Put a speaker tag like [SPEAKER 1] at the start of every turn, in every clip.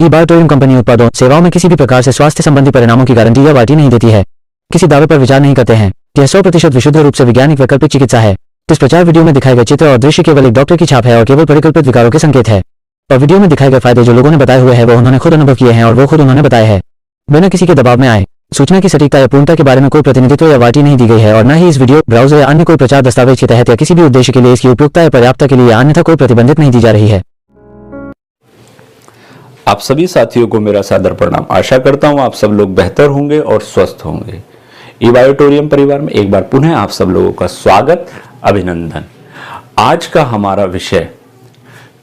[SPEAKER 1] ये बायोटोरियम कंपनी उत्पादों सेवाओं में किसी भी प्रकार से स्वास्थ्य संबंधी परिणामों की गारंटी या वारंटी नहीं देती है, किसी दावे पर विचार नहीं करते हैं। यह 100% विशुद्ध रूप से वैज्ञानिक वैकल्पिक चिकित्सा है। इस प्रचार वीडियो में दिखाए गए चित्र और दृश्य केवल एक डॉक्टर की छाप है और केवल परिकल्पित विकारों के संकेत है। और वीडियो में दिखाए गए फायदे जो लोगों ने बताए हुए हैं वो उन्होंने खुद अनुभव किए हैं और वो खुद उन्होंने बताए हैं। बिना किसी के दबाव में आए सूचना की सटीकता या पूर्णता के बारे में कोई प्रतिनिधित्व या वारंटी नहीं दी गई है और न ही इस वीडियो ब्राउजर या अन्य कोई प्रचार दस्तावेज के तहत या किसी भी उद्देश्य के लिए इसकी उपयुक्तता या पर्याप्तता के लिए या अन्यथा कोई प्रतिबंधित नहीं दी जा रही है।
[SPEAKER 2] आप सभी साथियों को मेरा सादर प्रणाम। आशा करता हूं आप सब लोग बेहतर होंगे और स्वस्थ होंगे। ई बायोटोरियम परिवार में एक बार पुनः आप सब लोगों का स्वागत, अभिनंदन। आज का हमारा विषय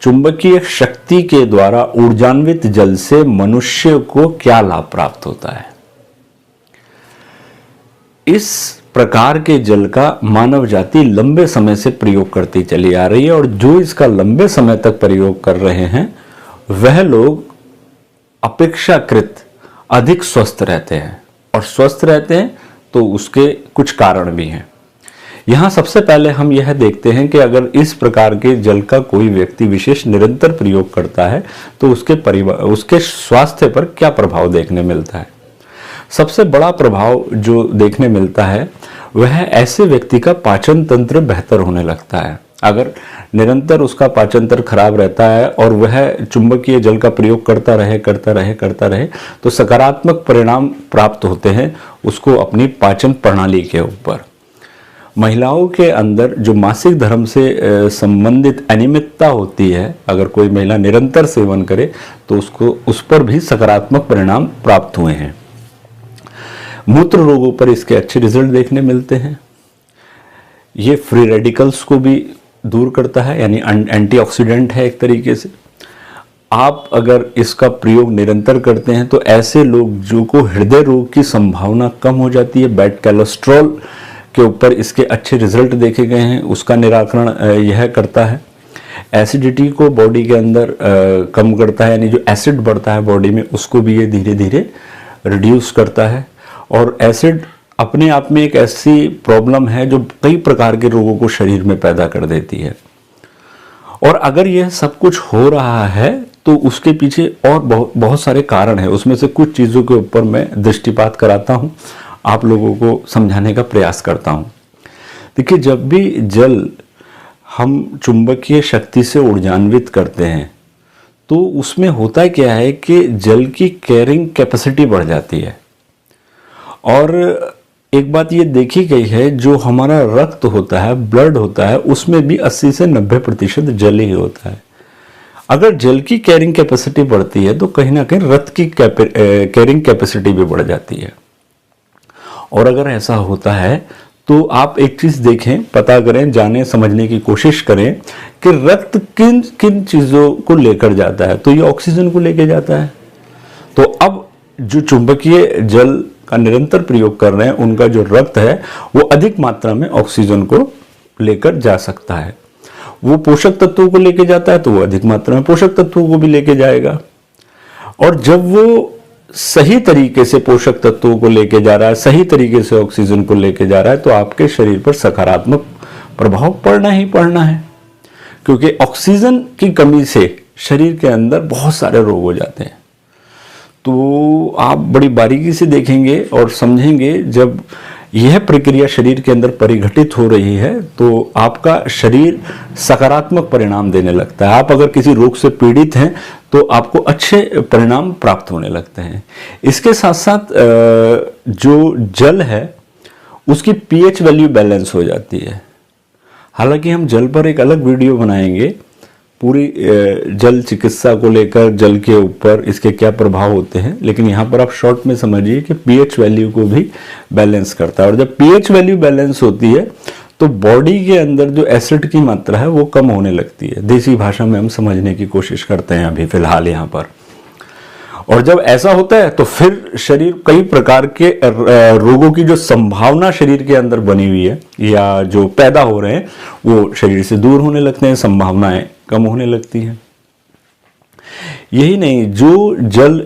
[SPEAKER 2] चुंबकीय शक्ति के द्वारा ऊर्जान्वित जल से मनुष्य को क्या लाभ प्राप्त होता है। इस प्रकार के जल का मानव जाति लंबे समय से प्रयोग करती चली आ रही है और जो इसका लंबे समय तक प्रयोग कर रहे हैं वह लोग अपेक्षाकृत अधिक स्वस्थ रहते हैं। और स्वस्थ रहते हैं तो उसके कुछ कारण भी हैं। यहां सबसे पहले हम यह देखते हैं कि अगर इस प्रकार के जल का कोई व्यक्ति विशेष निरंतर प्रयोग करता है तो उसके स्वास्थ्य पर क्या प्रभाव देखने मिलता है। सबसे बड़ा प्रभाव जो देखने मिलता है वह ऐसे व्यक्ति का पाचन तंत्र बेहतर होने लगता है। अगर निरंतर उसका पाचन तंत्र खराब रहता है और वह चुंबकीय जल का प्रयोग करता रहे तो सकारात्मक परिणाम प्राप्त होते हैं उसको अपनी पाचन प्रणाली के ऊपर। महिलाओं के अंदर जो मासिक धर्म से संबंधित अनियमितता होती है, अगर कोई महिला निरंतर सेवन करे तो उसको उस पर भी सकारात्मक परिणाम प्राप्त हुए हैं। मूत्र रोगों पर इसके अच्छे रिजल्ट देखने मिलते हैं। ये फ्री रेडिकल्स को भी दूर करता है, यानी एंटीऑक्सीडेंट है एक तरीके से। आप अगर इसका प्रयोग निरंतर करते हैं तो ऐसे लोग जो को हृदय रोग की संभावना कम हो जाती है। बैड कोलेस्ट्रॉल के ऊपर इसके अच्छे रिजल्ट देखे गए हैं, उसका निराकरण यह करता है। एसिडिटी को बॉडी के अंदर कम करता है, यानी जो एसिड बढ़ता है बॉडी में उसको भी ये धीरे धीरे रिड्यूस करता है। और एसिड अपने आप में एक ऐसी प्रॉब्लम है जो कई प्रकार के रोगों को शरीर में पैदा कर देती है। और अगर यह सब कुछ हो रहा है तो उसके पीछे और बहुत सारे कारण हैं। उसमें से कुछ चीज़ों के ऊपर मैं दृष्टिपात कराता हूँ, आप लोगों को समझाने का प्रयास करता हूँ। देखिए, जब भी जल हम चुंबकीय शक्ति से ऊर्जान्वित करते हैं तो उसमें होता क्या है कि जल की कैरिंग कैपेसिटी बढ़ जाती है। और एक बात ये देखी गई है, जो हमारा रक्त होता है, ब्लड होता है, उसमें भी 80 से 90% जल ही होता है। अगर जल की कैरिंग कैपेसिटी बढ़ती है तो कहीं ना कहीं रक्त की कैरिंग कैपेसिटी भी बढ़ जाती है। और अगर ऐसा होता है तो आप एक चीज देखें, पता करें, जाने समझने की कोशिश करें कि रक्त किन किन चीजों को लेकर जाता है। तो ये ऑक्सीजन को लेकर जाता है। तो अब जो चुंबकीय जल का निरंतर प्रयोग कर रहे हैं उनका जो रक्त है वो अधिक मात्रा में ऑक्सीजन को लेकर जा सकता है। वो पोषक तत्वों को लेकर जाता है तो वो अधिक मात्रा में पोषक तत्वों को भी लेके जाएगा। और जब वो सही तरीके से पोषक तत्वों को लेके जा रहा है, सही तरीके से ऑक्सीजन को लेके जा रहा है, तो आपके शरीर पर सकारात्मक प्रभाव पड़ना ही पड़ना है। क्योंकि ऑक्सीजन की कमी से शरीर के अंदर बहुत सारे रोग हो जाते हैं। तो आप बड़ी बारीकी से देखेंगे और समझेंगे, जब यह प्रक्रिया शरीर के अंदर परिघटित हो रही है तो आपका शरीर सकारात्मक परिणाम देने लगता है। आप अगर किसी रोग से पीड़ित हैं तो आपको अच्छे परिणाम प्राप्त होने लगते हैं। इसके साथ साथ जो जल है उसकी पीएच वैल्यू बैलेंस हो जाती है। हालांकि हम जल पर एक अलग वीडियो बनाएंगे, पूरी जल चिकित्सा को लेकर, जल के ऊपर इसके क्या प्रभाव होते हैं, लेकिन यहाँ पर आप शॉर्ट में समझिए कि पीएच वैल्यू को भी बैलेंस करता है। और जब पीएच वैल्यू बैलेंस होती है तो बॉडी के अंदर जो एसिड की मात्रा है वो कम होने लगती है। देसी भाषा में हम समझने की कोशिश करते हैं अभी फिलहाल यहाँ पर। और जब ऐसा होता है तो फिर शरीर कई प्रकार के रोगों की जो संभावना शरीर के अंदर बनी हुई है या जो पैदा हो रहे हैं वो शरीर से दूर होने लगते हैं, संभावनाएं कम होने लगती हैं। यही नहीं, जो जल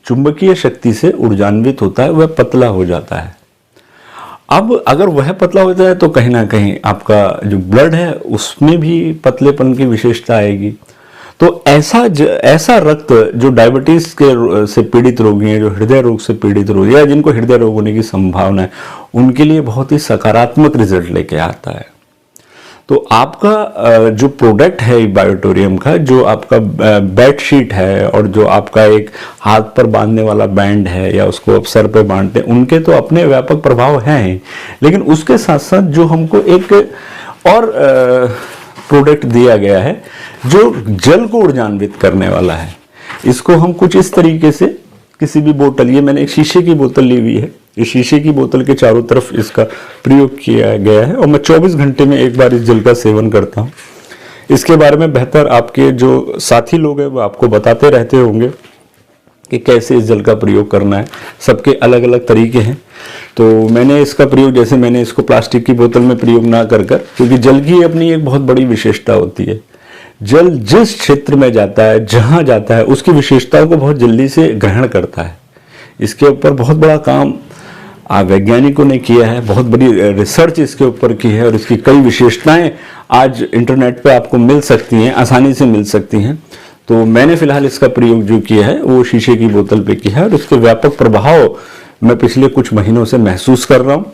[SPEAKER 2] चुंबकीय शक्ति से ऊर्जान्वित होता है वह पतला हो जाता है। अब अगर वह पतला होता है तो कहीं ना कहीं आपका जो ब्लड है उसमें भी पतलेपन की विशेषता आएगी। तो ऐसा रक्त जो डायबिटीज से पीड़ित रोगी हैं, जो हृदय रोग से पीड़ित रोगी या जिनको हृदय रोग होने की संभावना है, उनके लिए बहुत ही सकारात्मक रिजल्ट लेके आता है। तो आपका जो प्रोडक्ट है बायोटोरियम का, जो आपका बेडशीट है और जो आपका एक हाथ पर बांधने वाला बैंड है या उसको आप सर पे बांधते हैं, उनके तो अपने व्यापक प्रभाव हैं, लेकिन उसके साथ साथ जो हमको एक और प्रोडक्ट दिया गया है जो जल को ऊर्जान्वित करने वाला है। इसको हम कुछ इस तरीके से किसी भी बोतल, ये मैंने एक शीशे की बोतल ली हुई है, इस शीशे की बोतल के चारों तरफ इसका प्रयोग किया गया है और मैं 24 घंटे में एक बार इस जल का सेवन करता हूँ। इसके बारे में बेहतर आपके जो साथी लोग हैं वो आपको बताते रहते होंगे कि कैसे इस जल का प्रयोग करना है। सबके अलग अलग तरीके हैं। तो मैंने इसका प्रयोग, जैसे मैंने इसको प्लास्टिक की बोतल में प्रयोग ना कर क्योंकि जल की अपनी एक बहुत बड़ी विशेषता होती है। जल जिस क्षेत्र में जाता है, जहां जाता है, उसकी विशेषताओं को बहुत जल्दी से ग्रहण करता है। इसके ऊपर बहुत बड़ा काम वैज्ञानिकों ने किया है, बहुत बड़ी रिसर्च इसके ऊपर की है और इसकी कई विशेषताएं आज इंटरनेट पे आपको मिल सकती हैं, आसानी से मिल सकती हैं। तो मैंने फिलहाल इसका प्रयोग जो किया है वो शीशे की बोतल पे किया है और उसके व्यापक प्रभाव मैं पिछले कुछ महीनों से महसूस कर रहा हूँ,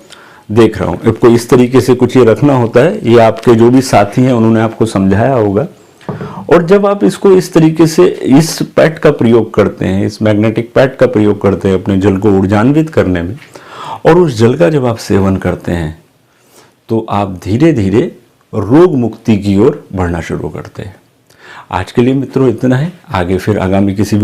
[SPEAKER 2] देख रहा हूँ। आपको इस तरीके से कुछ ये रखना होता है, ये आपके जो भी साथी हैं उन्होंने आपको समझाया होगा। और जब आप इसको इस तरीके से इस पैड का प्रयोग करते हैं, इस मैग्नेटिक पैड का प्रयोग करते हैं अपने जल को ऊर्जान्वित करने में, और उस जल का जब आप सेवन करते हैं तो आप धीरे धीरे रोग मुक्ति की ओर बढ़ना शुरू करते हैं। आज के लिए मित्रों इतना है, आगे फिर आगामी किसी